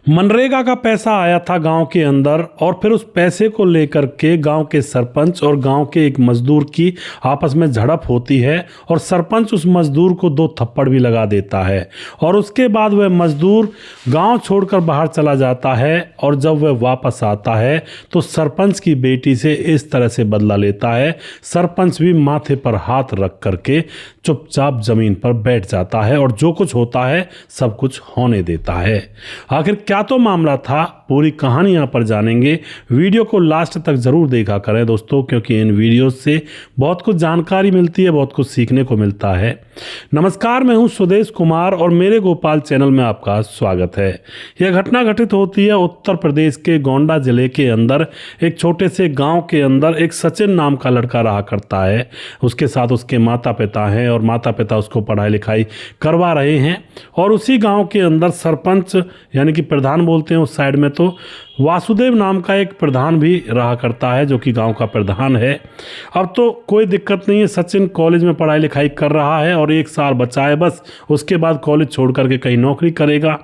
मनरेगा का पैसा आया था गांव के अंदर और फिर उस पैसे को लेकर के गांव के सरपंच और गांव के एक मजदूर की आपस में झड़प होती है और सरपंच उस मजदूर को 2 थप्पड़ भी लगा देता है और उसके बाद वह मजदूर गांव छोड़कर बाहर चला जाता है। और जब वह वापस आता है तो सरपंच की बेटी से इस तरह से बदला लेता है। सरपंच भी माथे पर हाथ रख करके चुपचाप जमीन पर बैठ जाता है और जो कुछ होता है सब कुछ होने देता है। आखिर क्या तो मामला था, पूरी कहानी यहाँ पर जानेंगे। वीडियो को लास्ट तक जरूर देखा करें दोस्तों, क्योंकि इन वीडियो से बहुत कुछ जानकारी मिलती है, बहुत कुछ सीखने को मिलता है। नमस्कार, मैं हूँ सुदेश कुमार और मेरे गोपाल चैनल में आपका स्वागत है। यह घटना घटित होती है उत्तर प्रदेश के गोंडा जिले के अंदर एक छोटे से गांव के अंदर। एक सचिन नाम का लड़का रहा करता है, उसके साथ उसके माता पिता हैं और माता पिता उसको पढ़ाई लिखाई करवा रहे हैं। और उसी गांव के अंदर सरपंच यानी कि प्रधान बोलते हैं उस साइड में, तो वासुदेव नाम का एक प्रधान भी रहा करता है जो कि गांव का प्रधान है। अब तो कोई दिक्कत नहीं है, सचिन कॉलेज में पढ़ाई लिखाई कर रहा है और 1 साल बचा है बस, उसके बाद कॉलेज छोड़ करके कहीं नौकरी करेगा।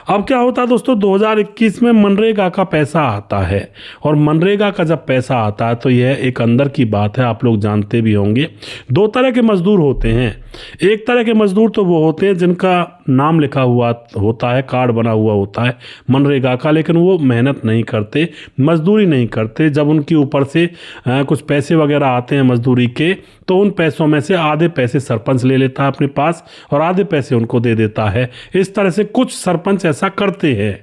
अब क्या होता है दोस्तों, 2021 में मनरेगा का पैसा आता है और मनरेगा का जब पैसा आता है तो यह एक अंदर की बात है, आप लोग जानते भी होंगे। 2 तरह के मजदूर होते हैं। एक तरह के मजदूर तो वो होते हैं जिनका नाम लिखा हुआ होता है, कार्ड बना हुआ होता है मनरेगा का, लेकिन वो मेहनत नहीं करते, मजदूरी नहीं करते। जब उनके ऊपर से कुछ पैसे वगैरह आते हैं मजदूरी के, तो उन पैसों में से आधे पैसे सरपंच ले लेता है अपने पास और आधे पैसे उनको दे देता है। इस तरह से कुछ सरपंच ऐसा करते हैं।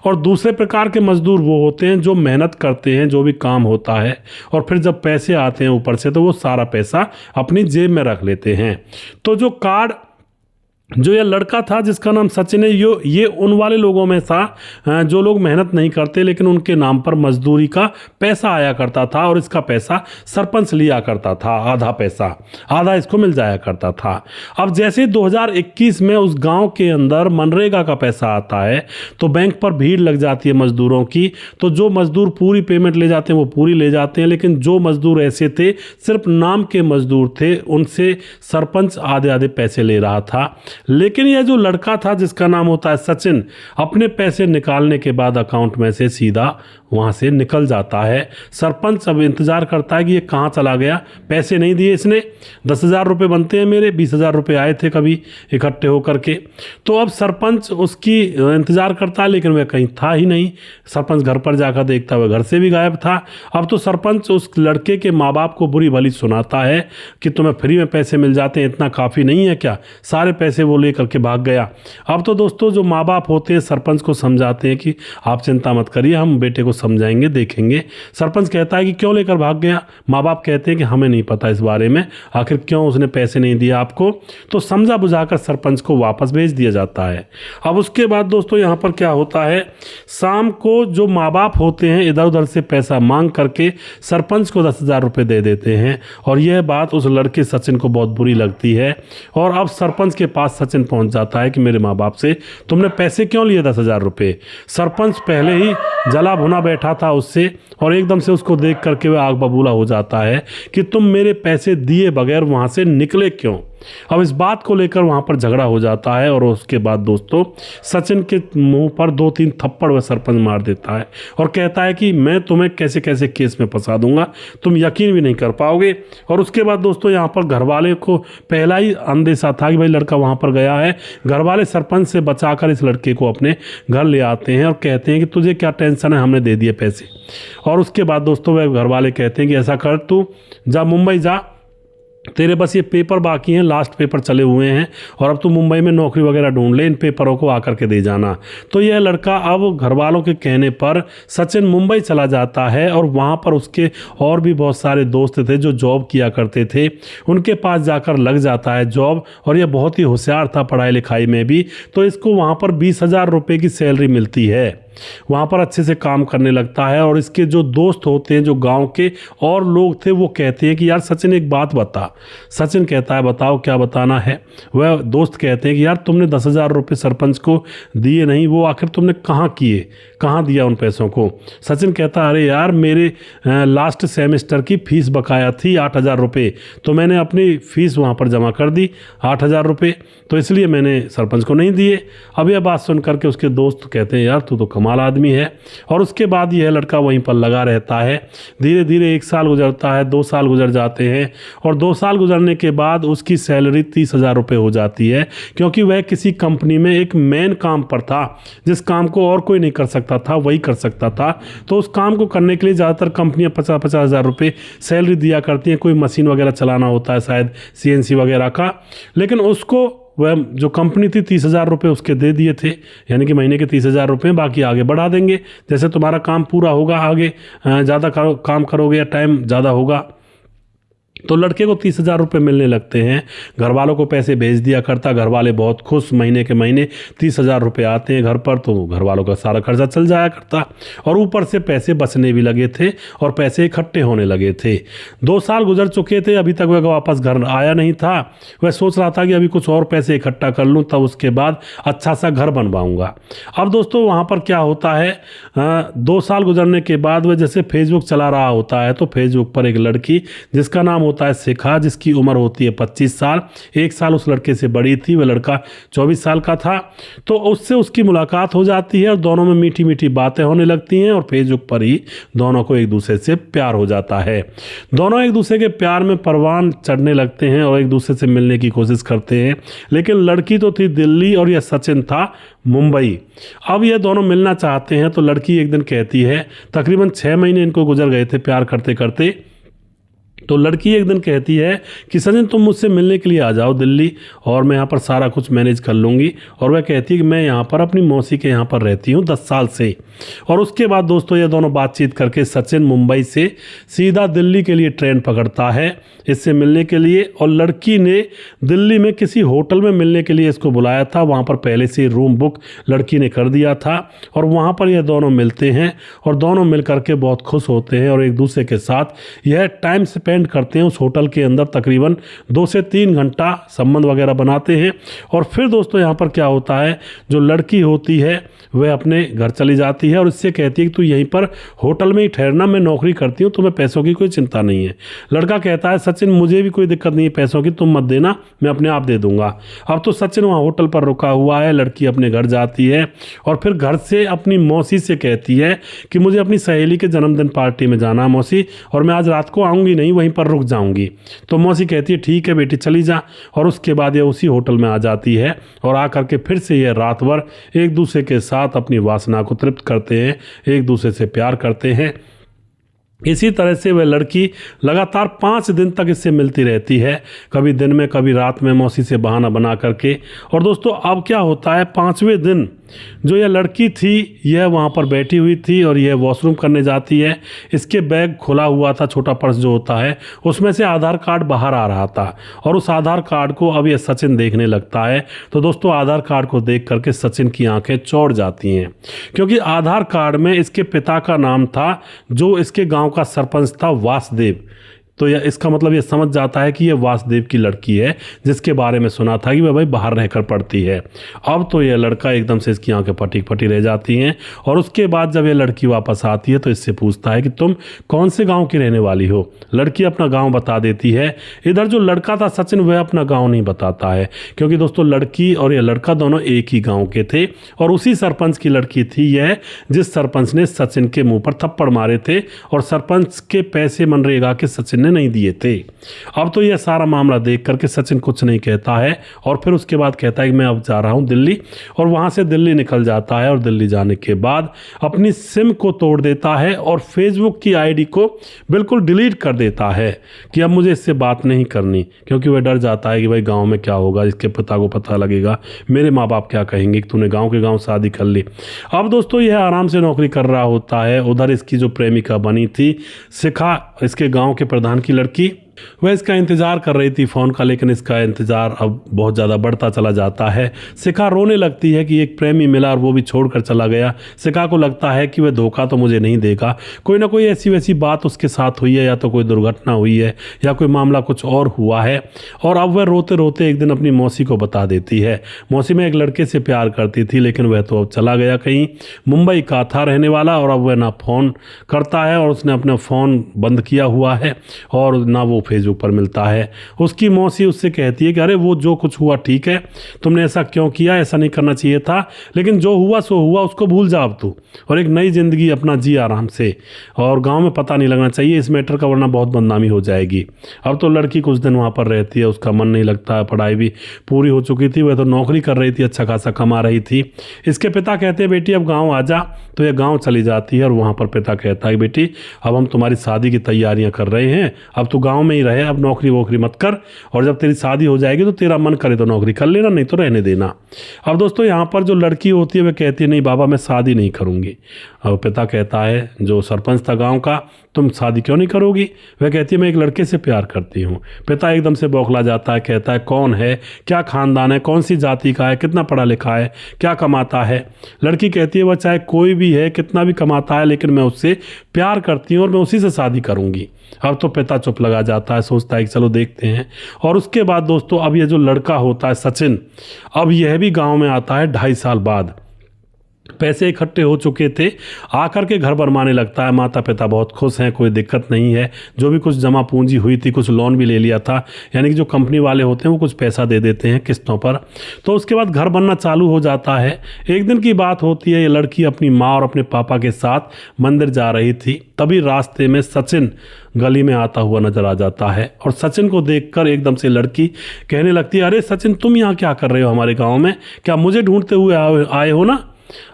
और दूसरे प्रकार के मजदूर वो होते हैं जो मेहनत करते हैं, जो भी काम होता है, और फिर जब पैसे आते हैं ऊपर से तो वो सारा पैसा अपनी जेब में रख लेते हैं। तो जो कार्ड जो यह लड़का था जिसका नाम सचिन है, ये उन वाले लोगों में था जो लोग मेहनत नहीं करते लेकिन उनके नाम पर मजदूरी का पैसा आया करता था और इसका पैसा सरपंच लिया करता था। आधा पैसा, आधा इसको मिल जाया करता था। अब जैसे 2021 में उस गांव के अंदर मनरेगा का पैसा आता है तो बैंक पर भीड़ लग जाती है मजदूरों की। तो जो मजदूर पूरी पेमेंट ले जाते हैं वो पूरी ले जाते हैं, लेकिन जो मजदूर ऐसे थे सिर्फ नाम के मजदूर थे, उनसे सरपंच आधे आधे पैसे ले रहा था। लेकिन यह जो लड़का था जिसका नाम होता है सचिन, अपने पैसे निकालने के बाद अकाउंट में से सीधा वहां से निकल जाता है। सरपंच अब इंतजार करता है कि ये कहाँ चला गया, पैसे नहीं दिए इसने। 10,000 रुपये बनते हैं मेरे, 20,000 रुपये आए थे कभी इकट्ठे होकर के। तो अब सरपंच उसकी इंतजार करता है लेकिन वह कहीं था ही नहीं। सरपंच घर पर जाकर देखता हुआ घर से भी गायब था। अब तो सरपंच उस लड़के के माँ बाप को बुरी भली सुनाता है कि तुम्हें फ्री में पैसे मिल जाते हैं, इतना काफ़ी नहीं है क्या? सारे पैसे वो लेकर के भाग गया। अब तो दोस्तों जो माँ बाप होते हैं सरपंच को समझाते हैं कि आप चिंता मत करिए, हम बेटे को समझाएंगे, देखेंगे। सरपंच कहता है कि क्यों लेकर भाग गया? माँ बाप कहते हैं कि हमें नहीं पता इस बारे में, आखिर क्यों उसने पैसे नहीं दिए आपको। तो समझा बुझाकर सरपंच को वापस भेज दिया जाता है। अब उसके बाद दोस्तों यहाँ पर क्या होता है, शाम को जो माँ बाप होते हैं इधर उधर से पैसा मांग करके सरपंच को 10,000 रुपये दे देते हैं और यह बात उस लड़के सचिन को बहुत बुरी लगती है। और अब सरपंच के पास सचिन पहुंच जाता है कि मेरे माँ बाप से तुमने पैसे क्यों लिए 10,000 रुपये। सरपंच पहले ही जला भुना बैठा था उससे और एकदम से उसको देख करके वह आग बबूला हो जाता है कि तुम मेरे पैसे दिए बगैर वहां से निकले क्यों। अब इस बात को लेकर वहां पर झगड़ा हो जाता है और उसके बाद दोस्तों सचिन के मुंह पर 2-3 थप्पड़ वह सरपंच मार देता है और कहता है कि मैं तुम्हें कैसे कैसे केस में फंसा दूंगा, तुम यकीन भी नहीं कर पाओगे। और उसके बाद दोस्तों यहाँ पर घर वाले को पहला ही अंदेशा था कि भाई लड़का वहां पर गया है। घर वाले सरपंच से बचाकर इस लड़के को अपने घर ले आते हैं और कहते हैं कि तुझे क्या टेंशन है, हमने दे दिए पैसे। और उसके बाद दोस्तों वह घर वाले कहते हैं कि ऐसा कर, तू जा मुंबई जा, तेरे बस ये पेपर बाकी हैं, लास्ट पेपर चले हुए हैं और अब तू मुंबई में नौकरी वगैरह ढूंढ ले, इन पेपरों को आकर के दे जाना। तो यह लड़का अब घर वालों के कहने पर सचिन मुंबई चला जाता है और वहाँ पर उसके और भी बहुत सारे दोस्त थे जो जॉब किया करते थे, उनके पास जाकर लग जाता है जॉब। और यह बहुत ही होशियार था पढ़ाई लिखाई में भी, तो इसको वहाँ पर 20,000 रुपये की सैलरी मिलती है। वहाँ पर अच्छे से काम करने लगता है। और इसके जो दोस्त होते हैं, जो गांव के और लोग थे, वो कहते हैं कि यार सचिन एक बात बता। सचिन कहता है बताओ क्या बताना है। वह दोस्त कहते हैं कि यार तुमने 10,000 रुपये सरपंच को दिए नहीं, वो आखिर तुमने कहाँ किए, कहाँ दिया उन पैसों को। सचिन कहता अरे यार मेरे लास्ट सेमेस्टर की फीस बकाया थी 8,000 रुपये, तो मैंने अपनी फ़ीस वहाँ पर जमा कर दी 8,000 रुपये, तो इसलिए मैंने सरपंच को नहीं दिए। अब यह बात सुन करके उसके दोस्त कहते हैं यार तू तो कमाल आदमी है। और उसके बाद यह लड़का वहीं पर लगा रहता है। धीरे धीरे 1 साल गुजरता है, 2 साल गुजर जाते हैं, और 2 साल गुजरने के बाद उसकी सैलरी 30,000 रुपये हो जाती है, क्योंकि वह किसी कंपनी में एक मेन काम पर था, जिस काम को और कोई नहीं कर सकता था वही कर सकता था। तो उस काम को करने के लिए ज़्यादातर कंपनियां 50,000 रुपये सैलरी दिया करती हैं। कोई मशीन वगैरह चलाना होता है शायद CNC वगैरह का, लेकिन उसको वह जो कंपनी थी 30,000 रुपये उसके दे दिए थे, यानी कि महीने के 30,000 रुपये, बाकी आगे बढ़ा देंगे जैसे तुम्हारा काम पूरा होगा, आगे ज़्यादा काम करोगे या टाइम ज़्यादा होगा। तो लड़के को 30,000 रुपये मिलने लगते हैं। घर वालों को पैसे भेज दिया करता, घर वाले बहुत खुश, महीने के महीने 30,000 रुपये आते हैं घर पर, तो घर वालों का सारा खर्चा चल जाया करता। और ऊपर से पैसे बचने भी लगे थे और पैसे इकट्ठे होने लगे थे। 2 साल गुजर चुके थे, अभी तक वह वापस घर आया नहीं था। वह सोच रहा था कि अभी कुछ और पैसे इकट्ठा कर लूँ, तब उसके बाद अच्छा सा घर बनवाऊँगा। अब दोस्तों वहाँ पर क्या होता है, 2 साल गुजरने के बाद वह जैसे फेसबुक चला रहा होता है, तो फेसबुक पर एक लड़की जिसका नाम होता है शिखा, जिसकी उम्र होती है 25 साल, 1 साल उस लड़के से बड़ी थी, वह लड़का 24 साल का था। तो उससे उसकी मुलाकात हो जाती है और दोनों में मीठी मीठी बातें होने लगती हैं, और फेसबुक पर ही दोनों को एक दूसरे से प्यार हो जाता है। दोनों एक दूसरे के प्यार में परवान चढ़ने लगते हैं और एक दूसरे से मिलने की कोशिश करते हैं। लेकिन लड़की तो थी दिल्ली और यह सचिन था मुंबई। अब ये दोनों मिलना चाहते हैं, तो लड़की एक दिन कहती है, तकरीबन 6 महीने इनको गुजर गए थे प्यार करते करते, तो लड़की एक दिन कहती है कि सचिन तुम मुझसे मिलने के लिए आ जाओ दिल्ली, और मैं यहाँ पर सारा कुछ मैनेज कर लूँगी। और वह कहती है कि मैं यहाँ पर अपनी मौसी के यहाँ पर रहती हूँ 10 साल से। और उसके बाद दोस्तों ये दोनों बातचीत करके सचिन मुंबई से सीधा दिल्ली के लिए ट्रेन पकड़ता है इससे मिलने के लिए। और लड़की ने दिल्ली में किसी होटल में मिलने के लिए इसको बुलाया था, वहाँ पर पहले से रूम बुक लड़की ने कर दिया था। और वहाँ पर यह दोनों मिलते हैं और दोनों मिल करके बहुत खुश होते हैं और एक दूसरे के साथ यह टाइम स्पेंड करते हैं उस होटल के अंदर। तकरीबन 2 से 3 घंटा संबंध वगैरह बनाते हैं। और फिर दोस्तों यहाँ पर क्या होता है, जो लड़की होती है वह अपने घर चली जाती है और इससे कहती है कि तू यहीं पर होटल में ही ठहरना, मैं नौकरी करती हूँ, तुम्हें पैसों की कोई चिंता नहीं है। लड़का कहता है सचिन मुझे भी कोई दिक्कत नहीं है पैसों की, तुम मत देना, मैं अपने आप दे दूंगा। अब तो सचिन वहाँ होटल पर रुका हुआ है, लड़की अपने घर जाती है और फिर घर से अपनी मौसी से कहती है कि मुझे अपनी सहेली के जन्मदिन पार्टी में जाना मौसी, और मैं आज रात को आऊँगी नहीं, वहीं पर रुक जाऊँगी। तो मौसी कहती है ठीक है बेटी चली जा। और उसके बाद ये उसी होटल में आ जाती है और आकर के फिर से ये रात भर एक दूसरे के साथ अपनी वासना को तृप्त करते हैं, एक दूसरे से प्यार करते हैं। इसी तरह से वह लड़की लगातार 5 दिन तक इससे मिलती रहती है, कभी दिन में कभी रात में, मौसी से बहाना बना करके। और दोस्तों अब क्या होता है, 5वें दिन जो यह लड़की थी यह वहाँ पर बैठी हुई थी और यह वॉशरूम करने जाती है। इसके बैग खुला हुआ था, छोटा पर्स जो होता है, उसमें से आधार कार्ड बाहर आ रहा था और उस आधार कार्ड को अब यह सचिन देखने लगता है। तो दोस्तों आधार कार्ड को देख करके सचिन की आंखें चौड़ जाती हैं, क्योंकि आधार कार्ड में इसके पिता का नाम था जो इसके गांव का सरपंच था, वासुदेव। तो यह इसका मतलब ये समझ जाता है कि ये वासुदेव की लड़की है जिसके बारे में सुना था कि वह भाई बाहर रहकर पढ़ती है। अब तो यह लड़का एकदम से इसकी आंखें फटी फटी रह जाती हैं। और उसके बाद जब ये लड़की वापस आती है तो इससे पूछता है कि तुम कौन से गांव की रहने वाली हो। लड़की अपना गांव बता देती है। इधर जो लड़का था सचिन वह अपना गाँव नहीं बताता है, क्योंकि दोस्तों लड़की और यह लड़का दोनों एक ही गाँव के थे और उसी सरपंच की लड़की थी यह, जिस सरपंच ने सचिन के मुँह पर थप्पड़ मारे थे और सरपंच के पैसे मनरेगा के सचिन ने नहीं दिए थे। अब तो यह सारा मामला देख करके सचिन कुछ नहीं कहता है और फिर उसके बाद कहता है कि मैं अब जा रहा हूं दिल्ली, और वहां से दिल्ली निकल जाता है। और दिल्ली जाने के बाद अपनी सिम को तोड़ देता है और फेसबुक की आईडी को बिल्कुल डिलीट कर देता है कि अब मुझे इससे बात नहीं करनी, क्योंकि वह डर जाता है कि भाई गाँव में क्या होगा, इसके पिता को पता लगेगा, मेरे माँ बाप क्या कहेंगे कि तूने गाँव के गाँव शादी कर ली। अब दोस्तों यह आराम से नौकरी कर रहा होता है। उधर इसकी जो प्रेमिका बनी थी शिखा, इसके गाँव के प्रधान की लड़की, वह इसका इंतज़ार कर रही थी फ़ोन का, लेकिन इसका इंतज़ार अब बहुत ज़्यादा बढ़ता चला जाता है। शिखा रोने लगती है कि एक प्रेमी मिला और वो भी छोड़कर चला गया। शिखा को लगता है कि वह धोखा तो मुझे नहीं देगा, कोई ना कोई ऐसी वैसी बात उसके साथ हुई है, या तो कोई दुर्घटना हुई है या कोई मामला कुछ और हुआ है। और अब वह रोते रोते एक दिन अपनी मौसी को बता देती है। मौसी में एक लड़के से प्यार करती थी, लेकिन वह तो अब चला गया कहीं, मुंबई का था रहने वाला, और अब वह ना फ़ोन करता है और उसने अपना फ़ोन बंद किया हुआ है और ना वो फेसबुक पर मिलता है। उसकी मौसी उससे कहती है कि अरे वो जो कुछ हुआ ठीक है, तुमने ऐसा क्यों किया, ऐसा नहीं करना चाहिए था, लेकिन जो हुआ सो हुआ, उसको भूल जा अब तू, और एक नई ज़िंदगी अपना जी आराम से, और गांव में पता नहीं लगना चाहिए इस मैटर का, वरना बहुत बदनामी हो जाएगी। अब तो लड़की कुछ दिन वहाँ पर रहती है, उसका मन नहीं लगता, पढ़ाई भी पूरी हो चुकी थी, वह तो नौकरी कर रही थी, अच्छा खासा कमा रही थी। इसके पिता कहते हैं बेटी अब गाँव आ जा, तो यह गाँव चली जाती है और वहाँ पर पिता कहता है बेटी अब हम तुम्हारी शादी की तैयारियाँ कर रहे हैं, अब तू गाँव में ही रहे, अब नौकरी वोकरी मत कर, और जब तेरी शादी हो जाएगी तो तेरा मन करे तो नौकरी कर लेना, नहीं तो रहने देना। अब दोस्तों यहाँ पर जो लड़की होती है वह कहती है नहीं बाबा मैं शादी नहीं करूँगी। अब पिता कहता है, जो सरपंच था गांव का, तुम शादी क्यों नहीं करोगी? वह कहती है मैं एक लड़के से प्यार करती हूँ। पिता एकदम से बौखला जाता है, कहता है कौन है, क्या खानदान है, कौन सी जाति का है, कितना पढ़ा लिखा है, क्या कमाता है? लड़की कहती है वह चाहे कोई भी है, कितना भी कमाता है, लेकिन मैं उससे प्यार करती हूँ और मैं उसी से शादी करूँगी। अब तो पिता चुप लगा जाता है, सोचता है कि चलो देखते हैं। और उसके बाद दोस्तों अब ये जो लड़का होता है सचिन, अब यह भी गांव में आता है 2.5 साल बाद। पैसे इकट्ठे हो चुके थे, आकर के घर बनवाने लगता है। माता पिता बहुत खुश हैं, कोई दिक्कत नहीं है। जो भी कुछ जमा पूंजी हुई थी, कुछ लोन भी ले लिया था, यानी कि जो कंपनी वाले होते हैं वो कुछ पैसा दे देते हैं किस्तों पर। तो उसके बाद घर बनना चालू हो जाता है। एक दिन की बात होती है, ये लड़की अपनी माँ और अपने पापा के साथ मंदिर जा रही थी, तभी रास्ते में सचिन गली में आता हुआ नजर आ जाता है। और सचिन को देखकर एकदम से लड़की कहने लगती है अरे सचिन तुम यहाँ क्या कर रहे हो हमारे गाँव में, क्या मुझे ढूंढते हुए आए हो ना?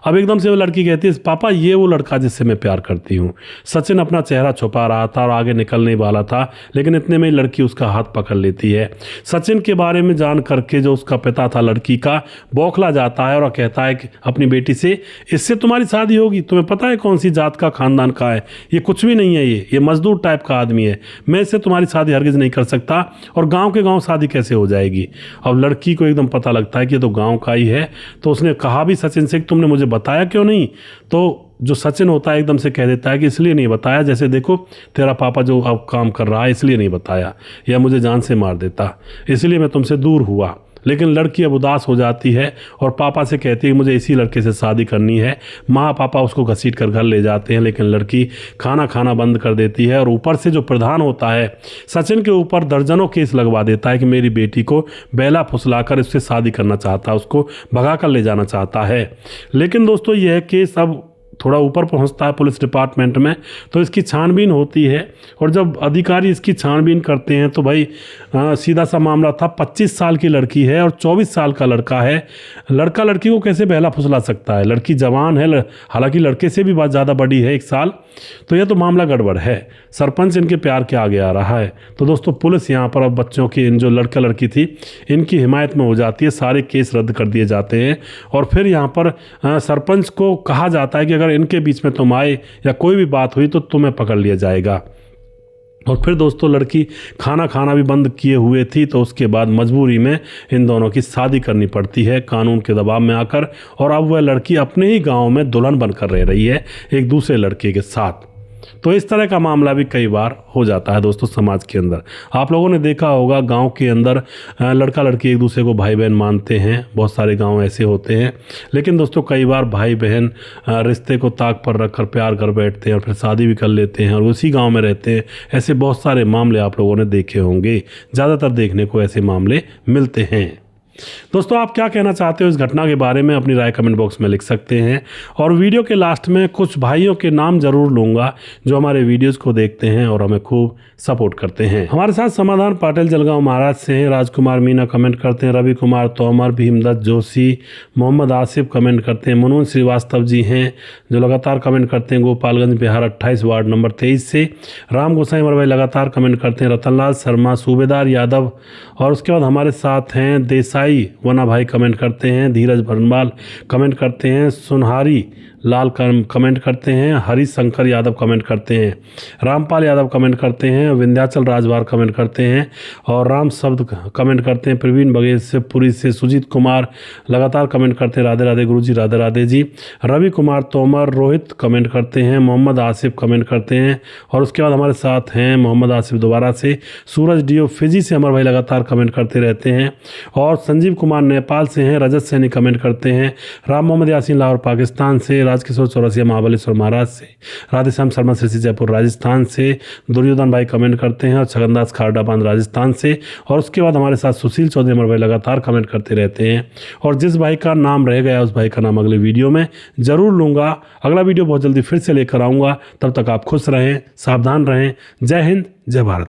अब एकदम से वो लड़की कहती है पापा ये वो लड़का जिससे मैं प्यार करती हूँ। सचिन अपना चेहरा छुपा रहा था और आगे निकलने वाला था, लेकिन इतने में लड़की उसका हाथ पकड़ लेती है। सचिन के बारे में जान करके जो उसका पिता था लड़की का, बौखला जाता है और कहता है कि अपनी बेटी से इससे तुम्हारी शादी होगी, तुम्हें पता है कौन सी जात का खानदान का है, ये कुछ भी नहीं है, ये मजदूर टाइप का आदमी है, मैं इससे तुम्हारी शादी हरगिज नहीं कर सकता, और गाँव के गाँव शादी कैसे हो जाएगी? अब लड़की को एकदम पता लगता है कि ये तो गाँव का ही है। तो उसने कहा भी सचिन से तुमने मुझे बताया क्यों नहीं? तो जो सचिन होता है एकदम से कह देता है कि इसलिए नहीं बताया, जैसे देखो तेरा पापा जो अब काम कर रहा है इसलिए नहीं बताया, या मुझे जान से मार देता, इसलिए मैं तुमसे दूर हुआ। लेकिन लड़की अब उदास हो जाती है और पापा से कहती है मुझे इसी लड़के से शादी करनी है। माँ पापा उसको घसीट कर घर ले जाते हैं, लेकिन लड़की खाना खाना बंद कर देती है। और ऊपर से जो प्रधान होता है सचिन के ऊपर दर्जनों केस लगवा देता है कि मेरी बेटी को बेला फुसलाकर इससे शादी करना चाहता है, उसको भगा कर ले जाना चाहता है। लेकिन दोस्तों यह केस अब थोड़ा ऊपर पहुंचता है पुलिस डिपार्टमेंट में, तो इसकी छानबीन होती है। और जब अधिकारी इसकी छानबीन करते हैं तो भाई सीधा सा मामला था, 25 साल की लड़की है और 24 साल का लड़का है। लड़का लड़की को कैसे बहला फुसला सकता है? लड़की जवान है, हालांकि लड़के से भी बहुत ज़्यादा बड़ी है 1 साल। तो यह तो मामला गड़बड़ है, सरपंच इनके प्यार के आगे आ रहा है। तो दोस्तों पुलिस यहाँ पर अब बच्चों की, इन जो लड़का लड़की थी इनकी हिमायत में हो जाती है, सारे केस रद्द कर दिए जाते हैं। और फिर यहाँ पर सरपंच को कहा जाता है कि अगर इनके बीच में तुम आए या कोई भी बात हुई तो तुम्हें पकड़ लिया जाएगा। और फिर दोस्तों लड़की खाना खाना भी बंद किए हुए थी, तो उसके बाद मजबूरी में इन दोनों की शादी करनी पड़ती है कानून के दबाव में आकर। और अब वह लड़की अपने ही गांव में दुल्हन बनकर रह रही है एक दूसरे लड़के के साथ। तो इस तरह का मामला भी कई बार हो जाता है दोस्तों समाज के अंदर। आप लोगों ने देखा होगा गांव के अंदर लड़का लड़की एक दूसरे को भाई बहन मानते हैं, बहुत सारे गांव ऐसे होते हैं। लेकिन दोस्तों कई बार भाई बहन रिश्ते को ताक पर रखकर प्यार कर बैठते हैं और फिर शादी भी कर लेते हैं और उसी गांव में रहते हैं। ऐसे बहुत सारे मामले आप लोगों ने देखे होंगे, ज़्यादातर देखने को ऐसे मामले मिलते हैं। दोस्तों आप क्या कहना चाहते हो इस घटना के बारे में, अपनी राय कमेंट बॉक्स में लिख सकते हैं। और वीडियो के लास्ट में कुछ भाइयों के नाम जरूर लूँगा जो हमारे वीडियोस को देखते हैं और हमें खूब सपोर्ट करते हैं। हमारे साथ समाधान पाटिल जलगांव महाराज से हैं, राजकुमार मीना कमेंट करते हैं, रवि कुमार तोमर, भीमदत्त जोशी, मोहम्मद आसिफ कमेंट करते हैं, मनोज श्रीवास्तव जी हैं जो लगातार कमेंट करते हैं गोपालगंज बिहार 28 वार्ड नंबर 23 से। राम गोसाई अमर भाई लगातार कमेंट करते हैं, रतनलाल शर्मा, सूबेदार यादव। और उसके बाद हमारे साथ हैं देसाई भाई वना भाई कमेंट करते हैं, धीरज भरनवाल कमेंट करते हैं, सुनहारी लाल कमेंट करते हैं, हरी शंकर यादव कमेंट करते हैं, रामपाल यादव कमेंट करते हैं, विंध्याचल राजवार कमेंट करते हैं और राम शब्द कमेंट करते हैं, प्रवीण बघेल से पुरी से, सुजीत कुमार लगातार कमेंट करते हैं, राधे राधे गुरुजी, राधे राधे जी, रवि कुमार तोमर, रोहित कमेंट करते हैं, मोहम्मद आसिफ कमेंट करते हैं और उसके बाद हमारे साथ हैं मोहम्मद आसिफ दोबारा से, सूरज डीओ फिजी से अमर भाई लगातार कमेंट करते रहते हैं और संजीव कुमार नेपाल से हैं, रजत सैनी कमेंट करते हैं, राम मोहम्मद यासीन लाहौर पाकिस्तान से, राजकिशोर चौरसिया महाबलेश्वर महाराज से, राधेश्याम शर्मा श्री जयपुर राजस्थान से, दुर्योधन भाई कमेंट करते हैं और छगनदास खारडाबांध राजस्थान से और उसके बाद हमारे साथ सुशील चौधरी अमर भाई लगातार कमेंट करते रहते हैं और जिस भाई का नाम रह गया उस भाई का नाम अगले वीडियो में जरूर लूँगा। अगला वीडियो बहुत जल्दी फिर से लेकर आऊँगा, तब तक आप खुश रहें, सावधान रहें। जय हिंद, जय भारत।